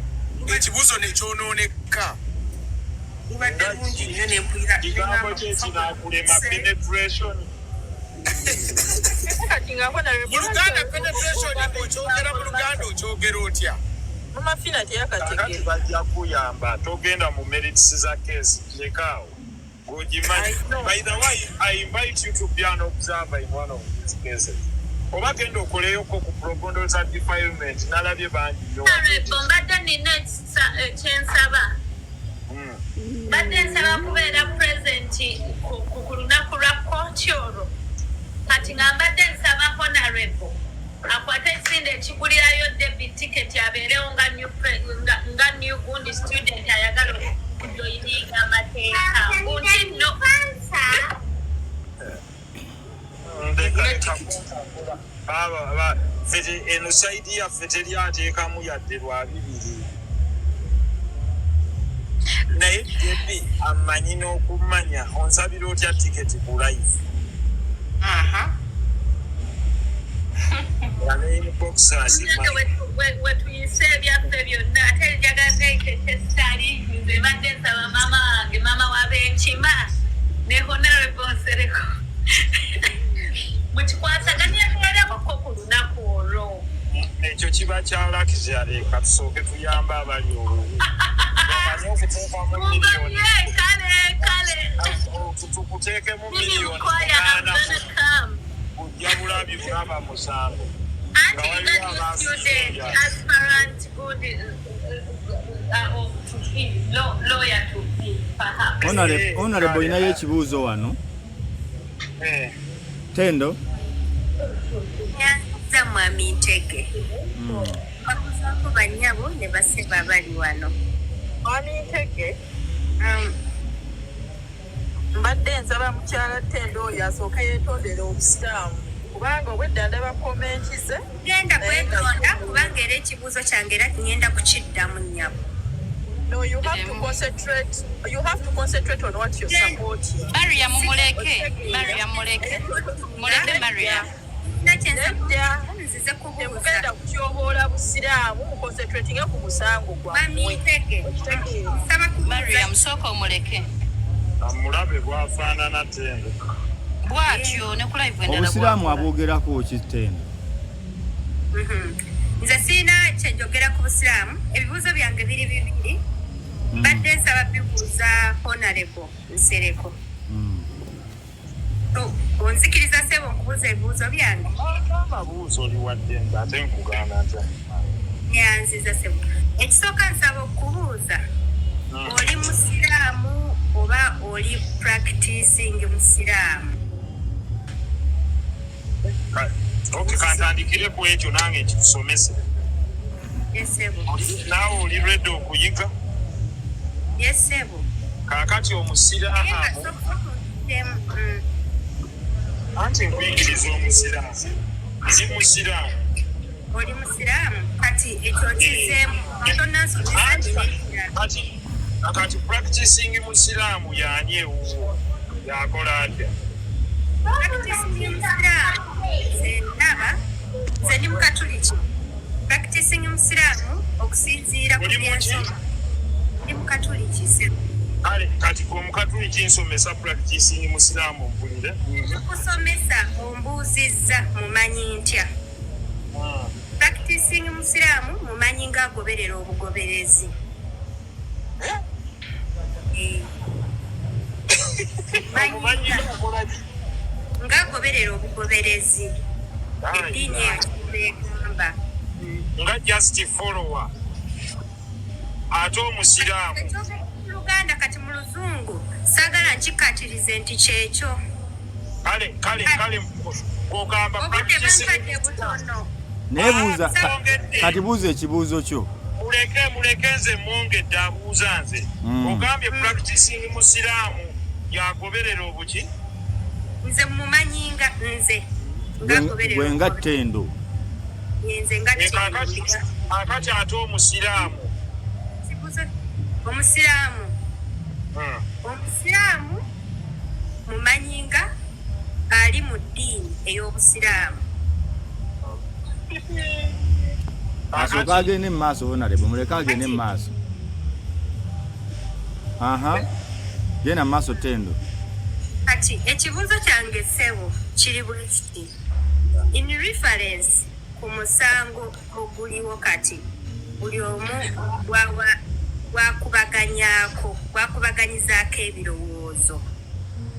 ekibuuzo nekyonooneka. Kigambo kyekinakulema penetration. Mu Luganda penetration okyogera mu Luganda okyogera otya? Mama Fina teyakategeera. Bajja kuyamba togenda mu merits za case lekaawo. By the way, I invite you to be an observer in one of these cases. Oba genda okoleyo ko ku procondoza defilement nalabye bangi nnyo. Mbadde nina kyensaba. Badde nsaba kubeera present ku lunaku lwa kooti olwo. Kati nga mbadde nsaba honorable akwate ekisinde ekigulirayo debit ticket abeerewo nga new gundi student ayagala okujoyininga amateeka gundi no eno saidi yaffe teryateekamu yadde lwa bibiri naye debi amanyi n'okumanya onsabira otya tiketi ku live. wetuyise ebyaffe byonna ate njagala neeketesitali nze badde nsaba maama wange maama w'abenkima ne honorable Nsereko mukikwasaganyako ku lunaku olwo. Ekyo kiba kyalakiza leka tusooke tuyamba abali olwo tukuteekemu miliyoni kujja bulabi bulaba musango. Honorable olinayo ekibuuzo wano. Tendo za mwami Ntege bakuzaako bannyabo ne baseba bali wano. Mwami Ntege mbadde nsaba mukyala Tendo oyo asooka yeetondera obusiraamu kubanga obwedda ndaba komenti ze. Genda kwetonda kubanga era ekibuuzo kyange era ngenda kukiddamu nnyabo. No, you have to concentrate. You have to concentrate on what you're supporting. Maria Mumuleke. Muleke Maria. Temugenda kutyoboola busiraamu muconcentratinge ku musango gwammwe. Maria musooka omuleke. Amulabe bwafaanana Tendo. Bwatyo ne ku live endala. Obusiraamu aboogerako ki Tendo? Nze sirina kyenjogera ku busiraamu. Ebibuuzo byange biri bibiri. Badde nsaba bibuuza Honorable Nsereko. Onzikiriza sebo nkubuuza ebibuuzo byange. Amabuuzo oli wadde nga ate nkugaana ntya. Nyanziza sebo. Ekisooka nsaba okubuuza. Oli musiraamu oba oli practicing musiraamu? Okay, kantandikire ku ekyo nange kikusomese. Yes, sebo. Naawe oli ready okuyiga? Yes, sebo. Kaakati omusiraamu. Anti nkuyigiriza omusiraamu. Si musiraamu. Oli musiraamu kati ekyo kizeemu. Kati practicing musiraamu yaani ewuwo yakola atya? Practicing musiraamu ndaba nze ndi mukatuliki. Practicing musiraamu okusinziira ku byensoma. Ndi mukatuliki sebo. Kati omukatuliki nsomesa practicing musiraamu mpulire. Okusomesa ombuuzizza mumanyi ntya. Practicing musiraamu mumanyi ng'agoberera obugoberezi. Ng'agoberera obugoberezi. Eddiini egamba. Nga just follower. Ate omusiraamu. Luganda kati mu luzungu saagala nkikatirize nti kyekyo. Kale ogamba practicing. Nebuuza kati buuza ekibuuzo kyo. Muleke nze mwongedde abuuza nze. Ogambye practicing musiraamu yagoberera obuki? Nze mumanyi nga nze. Gwe nga Tendo. Nze nga Tendo. Akati ate omusiraamu. Omusiraamu. Omusiraamu mumanyi nga ali mu ddiini ey'obusiraamu. Asooka agende mu maaso Honorable, muleke agende mu maaso. Genda mu maaso Tendo. Kati ekibuuzo kyange ssebo kiri bwe kiti. In reference ku musango oguliwo kati buli omu gwakubaganyizaako ebirowoozo.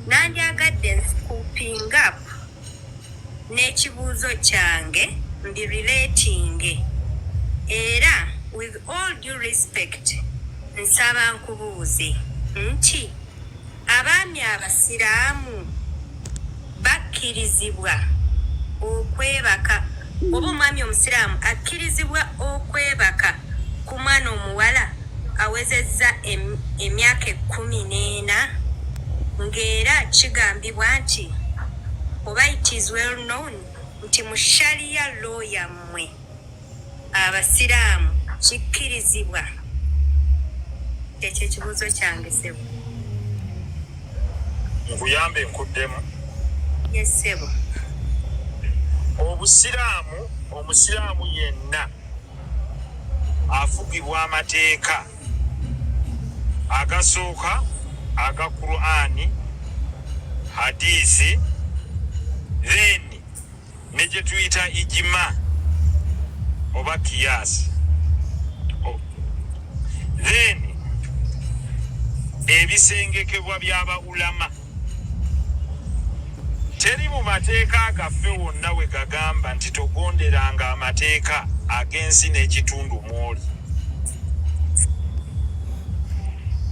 Nandyagadde nscooping up n'ekibuuzo kyange ndi relating. Era with all due respect nsaba nkubuuze nti abaami abasiraamu bakkirizibwa okwebaka oba omwami omusiraamu akkirizibwa okwebaka ku mwana omuwala awezezza emyaka 14 ng'era kigambibwa nti oba it is well known nti mu sharia law yammwe abasiraamu kikkirizibwa. Ekyo ekibuuzo kyange ssebo. Nkuyambe nkuddemu. Yes, ssebo. Omusiraamu yenna afugibwa amateeka agasooka aga Qur'ani, hadisi, then ne gye tuyita ijima oba kiyasi. Then ebisengekebwa by'aba ulama. Teri mu mateeka gaffe wonna we gagamba nti togonderanga amateeka ag'ensi n'ekitundu mw'oli.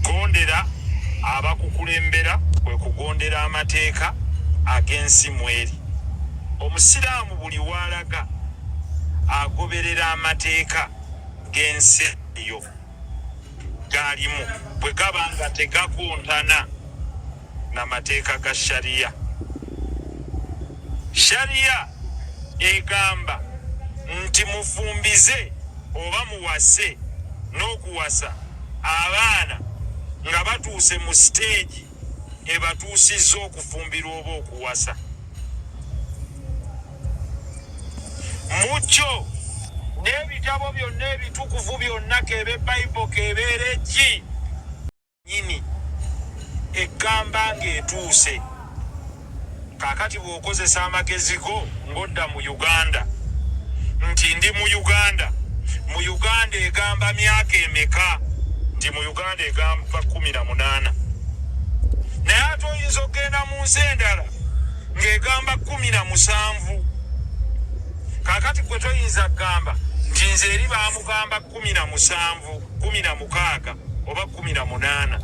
Gondera abakukulembera kwe kugondera amateeka ag'ensi mw'eri. Omusiraamu buli w'alaga agoberera amateeka g'ensi eyo galimu bwe gaba nga tegakontana n'amateeka ga sharia. Sharia egamba nti mufumbize oba muwase n'okuwasa abaana nga batuuse mu stage ebatuusizza okufumbirwa oba okuwasa. Mucyo n'ebitabo byonna ebitukuvu byonna kebe Bible kebeera eki nyini egamba ng'etuuse. Kaakati bw'okozesa amagezi go ng'odda mu Uganda nti ndi mu Uganda egamba myaka emeka nti mu Uganda egamba 18 naye ate oyinza okgenda mu nsi endala ng'egamba 17. Kaakati gwe toyinza kugamba nti nze eri baamugamba 17, 16 oba 18.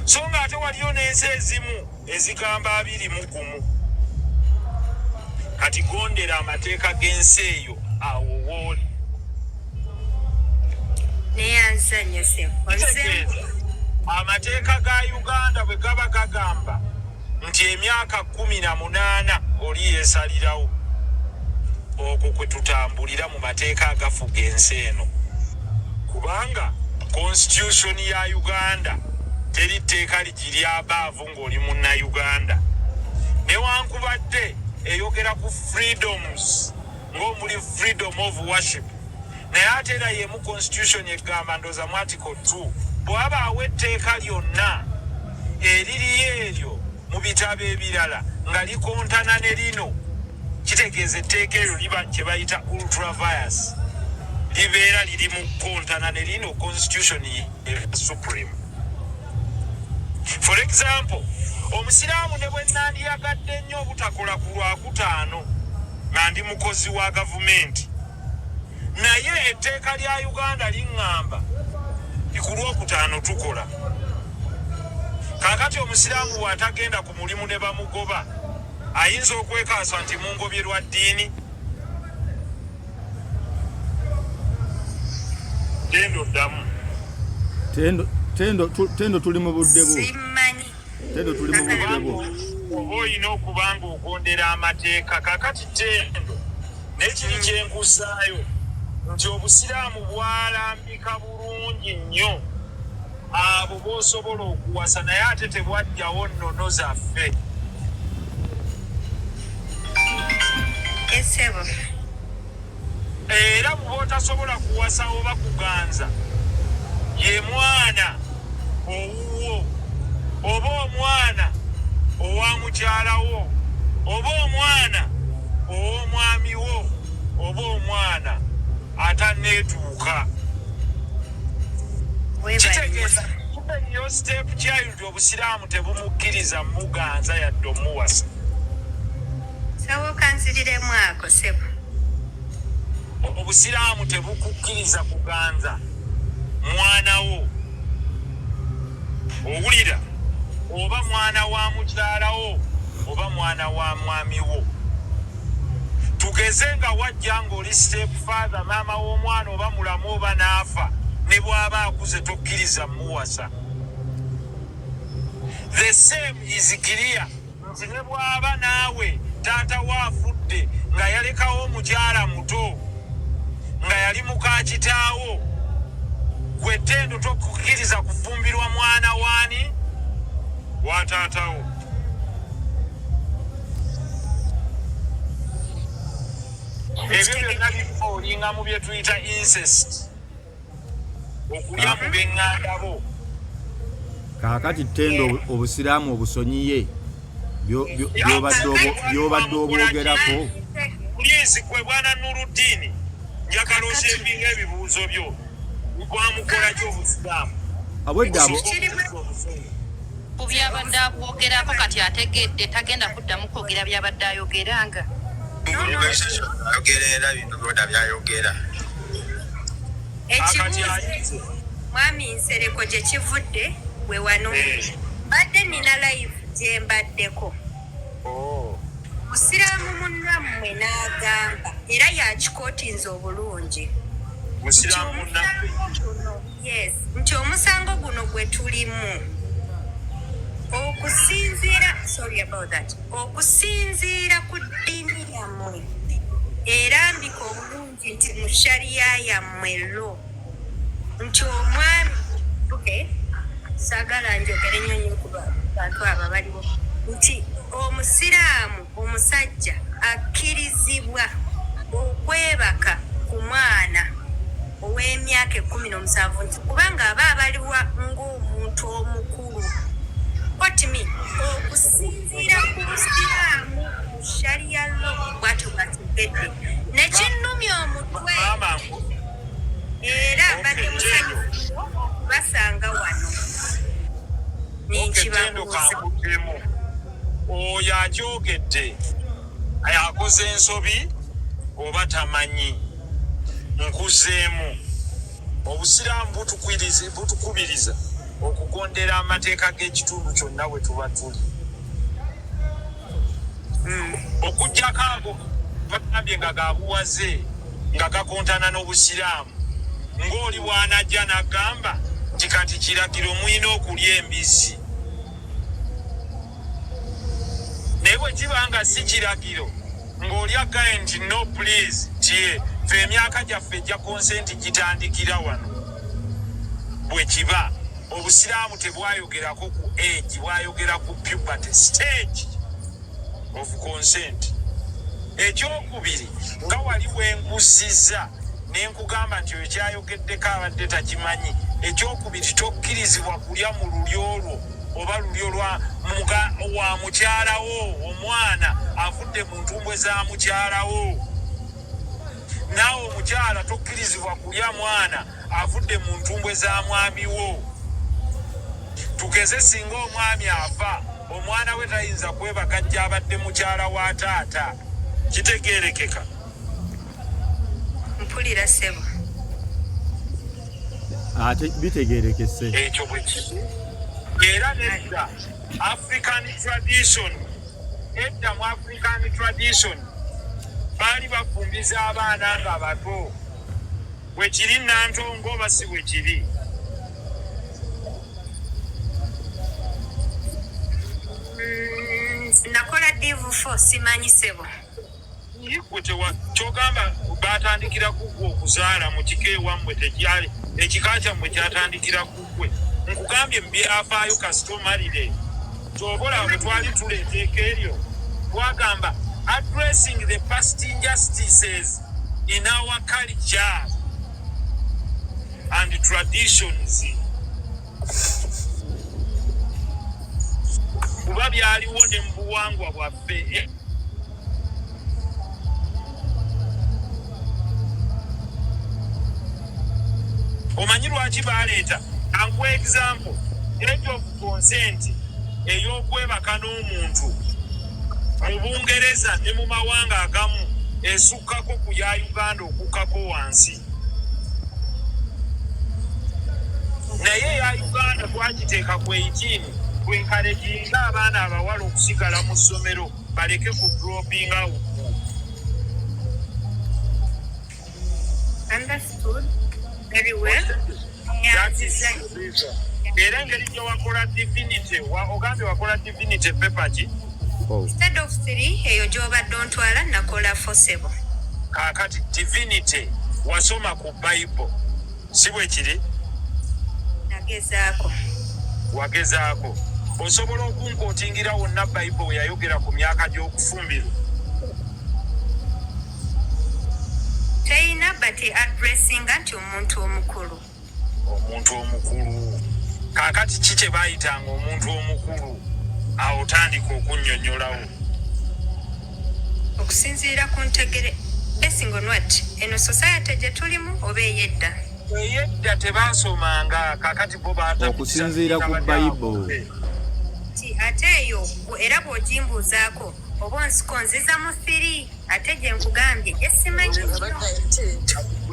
So nga ate waliyo n'ensi ezimu ezigamba 21. Kati gondera amateeka g'ensi eyo awo wooli. Amateeka ga Uganda bwe gaba gagamba nti emyaka 18 oli yeesalirawo, okwo kwe tutambulira mu mateeka agafuga ensi eno. Kubanga constitution ya Uganda teri tteeka ligiri abaavu ng'oli munna-Uganda. Newankubadde eyogera ku freedoms ng'omuli freedom of worship, naye ate era yemu constitution egamba ndooza mu article 2 bw'abaawo etteeka lyonna eririyo eryo mu bitabo ebirala nga likontana ne lino, kitegeeza etteeka eryo liba kye bayita ultra-virus, libeera liri mu kontana ne lino constitution supreme. For example, omusiraamu ne bwe nandiyagadde nnyo obutakola ku Lwakutaano nga ndi mukozi wa gavumenti, naye etteeka lya Uganda liŋŋamba ku Lwokutaano tukola. Kaakati omusiraamu bw'atagenda ku mulimu ne bamugoba ayinza okwekaasa nti mungobye lwa ddiini. Tendo ddamu. Tendo tuli mu budde bwo. Tendo tuli mu budde bwo. Oba olina okuba ng'ogondera amateeka. Kaakati Tendo n'ekiri kyenkusaayo nti obusiraamu bwalambika bulungi nnyo abo b'osobola okuwasa, naye ate tebwajjawo nnono zaffe. Era bw'oba otasobola kuwasa oba kuganza, ye mwana owuwo oba omwana owa mukyala wo oba omwana ow'omwami wo oba omwana atanneetuuka. Kitegeeza yo step child obusiraamu tebumukkiriza muganza yadde omuwasa. Sawokanziriremu ako sebo. Obusiraamu tebukukkiriza kuganza mwana wo, owulira, oba mwana wa mukyala wo oba mwana wa mwami wo. Tugeze nga wajja ng'oli step father, maama w'omwana oba mulamu oba n'afa, ne bw'aba akuze tokkiriza muwasa. The same is clear nti ne bw'aba naawe taata waafudde nga yalekawo omukyala muto nga yali muka kitaawo, gwe Tendo tokkiriza kufumbirwa mwana waani wa taatawo. Ebyo byonna bifoolinga mu bye tuyita incest, okulya mu b'eŋŋanda bo. Kaakati Tendo obusiraamu obusonyiye by'obadde obwogerako. Puliisi gwe bwana Nuruddin njagala osembinga ebibuuzo byo gwamukola gy'obusiraamu. Abwedde abo ku byabadde abwogerako kati ategedde tagenda kuddamu kwogera byabadde ayogeranga. Ayogerera bintu byonna byayogera. Ekibuuzo mwami Nsereko gye kivudde we wano badde nina live gye mbaddeko. Musiraamu munnammwe n'agamba era yakikootinze obulungi nti omusango guno gwe tulimu okusinziira ku ddiini yammwe erambika obulungi nti mu shariya yammwe lo nti omwami okay sagala njogere nnyo ku bantu abo baliwo nti omusiraamu omusajja akkirizibwa okwebaka ku mwana ow'emyaka 17 nti kubanga aba abaliwa ng'omuntu omukulu otimi okusinziira ku busiraamu ku sharia law bwatyo bwategedde nekinnumya omutwe era badde musanyufu basanga wano nekibabuuza oyo akyogedde ayakoze ensobi oba tamanyi nkuzeemu obusiraamu butukubiriza okugondera amateeka g'ekitundu kyonna bwe tuba tuli okujjako ago bagambye nga gabuwaze nga gakontana n'obusiraamu ng'oli bw'anajja n'agamba nti kati kiragiro mulina okulya embizzi naye bwe kiba nga si kiragiro ng'oli agaye nti no please tie fe emyaka gyaffe ejja konsenti gitandikira wano bwe kiba obusiraamu tebwayogerako ku age bwayogera ku puberty stage of consent ekyokubiri nga wali bwengusiza nenkugamba nti oyo kyayogeddeko abadde takimanyi ekyokubiri tokkirizibwa kulya mu lulyo olwo oba lulyo wa mukyalawo omwana avudde mu ntumbwe za mukyalawo naawe omukyala tokkirizibwa kulya mwana avudde mu ntumbwe za mwamiwo tugeze singa omwami afa omwana we tayinza kwebagajja abadde mukyala wa taata kitegeerekeka mpulira sebo ate bitegeerekese ekyo bwe kiri era nedda African tradition edda mu African tradition baali bafumbiza abaana nga bato bwe kiri nantongo oba si bwe kiri nakola divu fo simanyi sebo kyogamba batandikira kugwe okuzaala mu kika ewammwe tekyali ekika kyammwe kyatandikira kugwe nkugambye mu byafaayo kasitomalire kyobola bwe twali tuleeta eka eryo twagamba addressing the past injustices in our culture and traditions kuba byaliwo ne mu buwangwa bwaffe omanyi lwaki baleeta ankuwa example age of consent ey'okwebaka n'omuntu mu Bungereza ne mu mawanga agamu esukkako ku ya Uganda okukkako wansi naye eya Uganda twagiteeka ku 18 kwenkareginga abaana abawala okusigala mu ssomero baleke ku dropping out. Understood very well. Era engeri gye wakola divinity ogambye wakola divinity paper ki instead of 3 eyo gy'obadde ontwala nakola forcible kaakati divinity wasoma ku Bible si bwe kiri nagezaako wagezaako osobola okunkootingira wonna Bible we yayogera ku myaka gy'okufumbirwa teyina bati addressinga nti omuntu omukulu kaakati ki kye baayitanga omuntu omukulu awo otandika okunnyonnyolawo okusinziira ku ntegere basing on what eno society gye tulimu oba eyedda tebaasomanga kaakati bo okusinziira ku Bible ti ate eyo era bw'ogimbuuzaako oba onsikonziza mu 3 ate gye nkugambye gye simanyi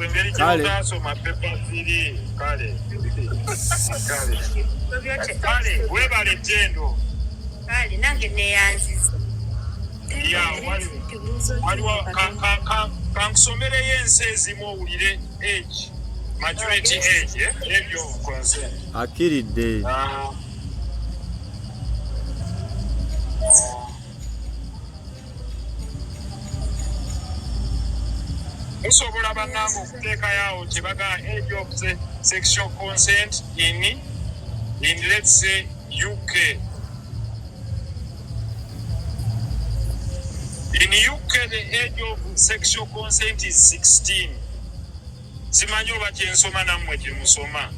engeri gyotaasoma pepa 3 kale webale ttendo kale nange neyanziza waliwo kankusomereyo ensi ezimu owulire age majority age ebyo consent akiridde musobola bannange okuteekayo awo kye bagaa age of sexual consent in in, let's say, UK. In UK, the age of sexual consent is 16. Simanyi oba kyensoma nammwe kyemusoma.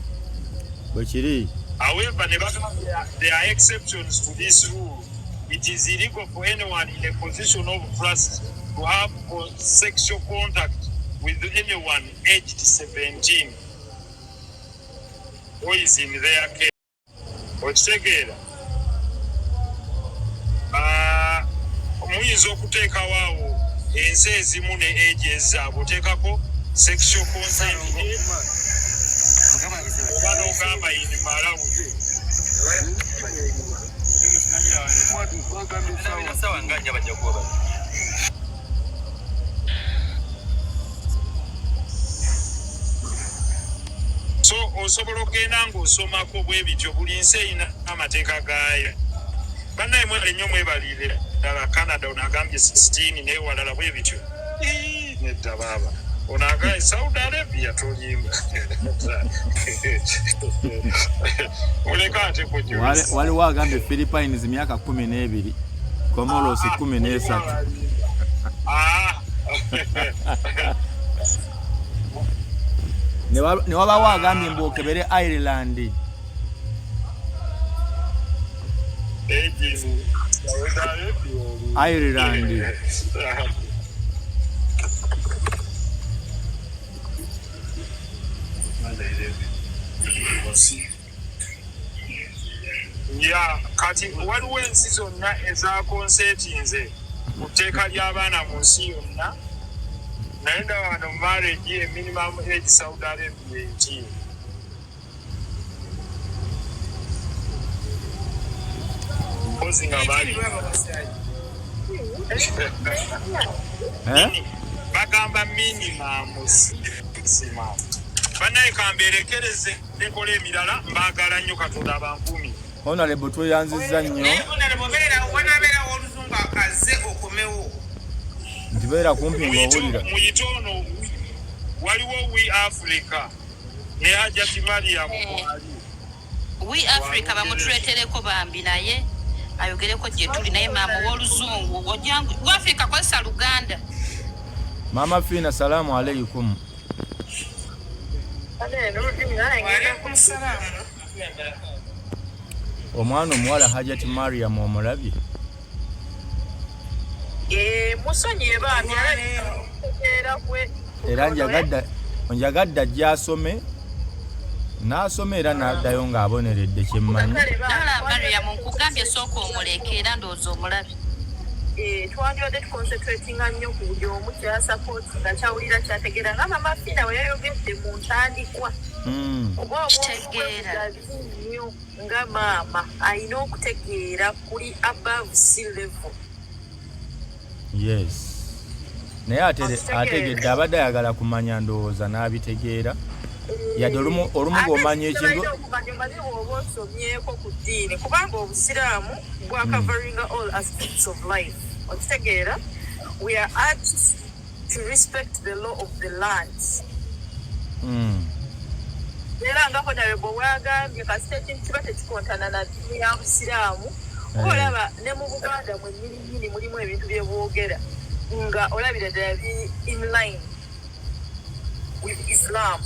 However, there are exceptions to this rule. It is illegal for anyone in a position of trust to have sexual contact with anyone aged 17 who is in their care. Okitegeera? Muyinza okuteekawo awo ensi ezimu ne age ezaabwe oteekako sexual consent oba n'ogamba in Malawi. So osobola okugenda ng'osomako bwe bityo buli nsi erina amateeka gaayo. Bannaye mwere nnyo mwebalire ddala Canada onagambye 16 naye walala bwe bityo. Nedda baaba. Onagaye Saudi Arabia tolimba. Muleka ate kujyo. Waliwo agambye Philippines myaka 12, Comoros 13. Ne wabawo agambye mbokebere Ireland. Ireland. Yeah, kati waliwo ensi zonna ezakonsetinze mu tteeka ly'abaana mu nsi yonna. Naye ndaba wano marriage minimum age Saudi Arabia 18. Mpozi nga bali bagamba minimum. Bannaye kambeerekereze enkola emirala mbaagala nnyo Katonda abankuumi. Honorable tweyanzizza nnyo. Nti beera kumpi ng'owulira. Muyite ono waliwo We Africa ne Hajjat Mariam mwali. We Africa bamutuleetereko bambi naye ayogereko gye tuli naye maama w'oluzungu ojangu We Africa kozesa Luganda. Mama Fina, salamu alaikum. Omwana omuwala Hajjat Mariam omulabye? Musonyiye bambi era njagadde ajja asome n'asoma era n'addayo ng'aboneredde kyemmanyi. Nala Mariam nkugambye sooka omuleke era ndowooza omulabye. Twandibadde tuconcentratinga nnyo ku buli omu kyasapoti nga kyawulira kyategeera nga Mama Fina we yayogedde mu ntandikwa. Oba kitegeera nnyo nga maama alina okutegeera kuli above sea level. Yes. Naye ategedde abadde ayagala kumanya ndowooza n'abitegeera. Yadde olumu ng'omanya ekintu oba osomyeko ku ddiini kubanga obusiraamu bwa covering all aspects of life. Okitegeera, we are urged to respect the law of the land. Era nga Honorable bwagambye kasita ekintu kiba tekikontana na ddiini ya busiraamu oba olaba ne mu Buganda mwennyini mulimu ebintu bye boogera nga olabira ddala bi in line with Islam.